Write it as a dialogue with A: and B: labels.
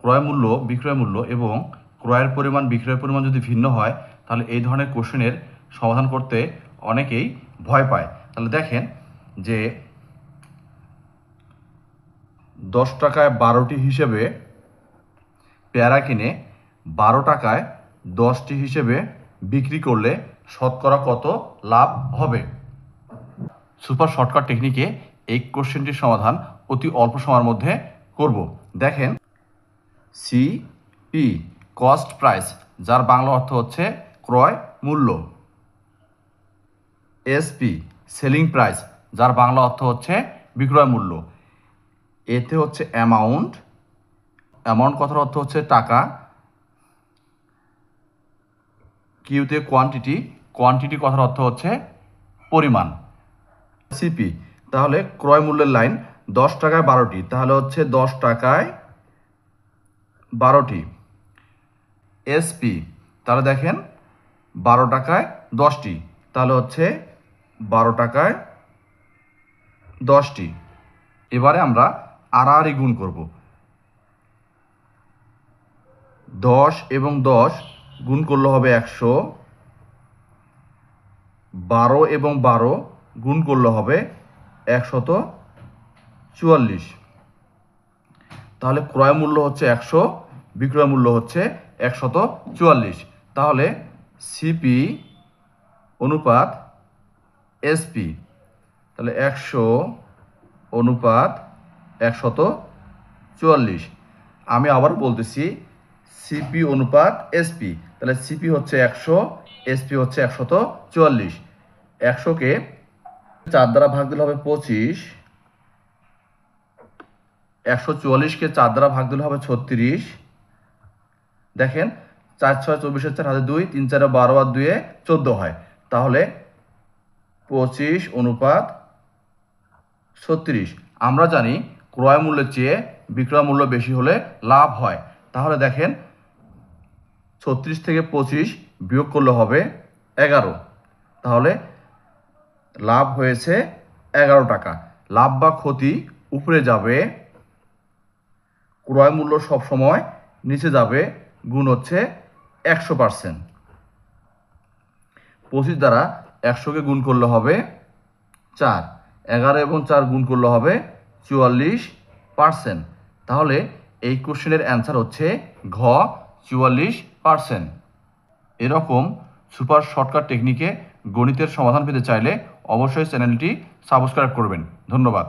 A: ক্রয় মূল্য বিক্রয় মূল্য এবং ক্রয়ের পরিমাণ বিক্রয়ের পরিমাণ যদি ভিন্ন হয় তাহলে এই ধরনের কোশ্চেনের সমাধান করতে অনেকেই ভয় পায়। তাহলে দেখেন যে 10 টাকায় 12টি হিসেবে পেয়ারা কিনে 12 টাকায় 10টি হিসেবে বিক্রি করলে শতকরা কত লাভ হবে? সুপার শর্টকাট টেকনিকে এই কোশ্চেনটির সমাধান অতি অল্প সময়ের মধ্যে করব। দেখেন, সিপি কস্ট প্রাইস, যার বাংলা অর্থ হচ্ছে ক্রয় মূল্য। এসপি সেলিং প্রাইস, যার বাংলা অর্থ হচ্ছে বিক্রয় মূল্য। এতে হচ্ছে অ্যামাউন্ট, অ্যামাউন্ট কথার অর্থ হচ্ছে টাকা। কিউতে কোয়ান্টিটি, কোয়ান্টিটি কথার অর্থ হচ্ছে পরিমাণ। সিপি, তাহলে ক্রয় মূল্যের লাইন 10 টাকায় 12টি, তাহলে হচ্ছে 10 টাকায় 12টি। এসপি, তাহলে দেখেন 12 টাকায় 10টি, তাহলে হচ্ছে 12 টাকায় 10টি। এবারে আমরা আড়াআড়ি গুণ করব। 10 এবং 10 গুণ করলে হবে 100, 12 এবং 12 গুণ করলে হবে 144। তাহলে ক্রয় মূল্য হচ্ছে 100, বিক্রয় মূল্য হচ্ছে 144। তাহলে সিপি অনুপাত এসপি, তাহলে 100 অনুপাত 144। আমি আবার বলতেছি, সিপি অনুপাত এসপি, তাহলে সিপি হচ্ছে 100, এসপি হচ্ছে 144। 100কে 4 দ্বারা ভাগ দিলে হবে 25, 144কে 4 দ্বারা ভাগ দিলে হবে 36। দেখেন 4 6 24, 4 হাতে 2, 3 4 12 আর 2 14 হয়। তাহলে 25 অনুপাত 36। আমরা জানি ক্রয় মূল্যের চেয়ে বিক্রয় মূল্য বেশি হলে লাভ হয়। তাহলে দেখেন 36 থেকে 25 বিয়োগ করলে হবে 11, তাহলে লাভ হয়েছে 11 টাকা। লাভ বা ক্ষতি উপরে যাবে, ক্রয় মূল্য সবসময় নিচে যাবে, গুণ হচ্ছে 100%। 25 দ্বারা 100কে গুণ করলে হবে 4, 11 এবং 4 গুণ করলে হবে 44%। তাহলে এই কোশ্চেনের অ্যান্সার হচ্ছে ঘ, 44%। এরকম সুপার শর্টকাট টেকনিকে গণিতের সমাধান পেতে চাইলে অবশ্যই চ্যানেলটি সাবস্ক্রাইব করবেন। ধন্যবাদ।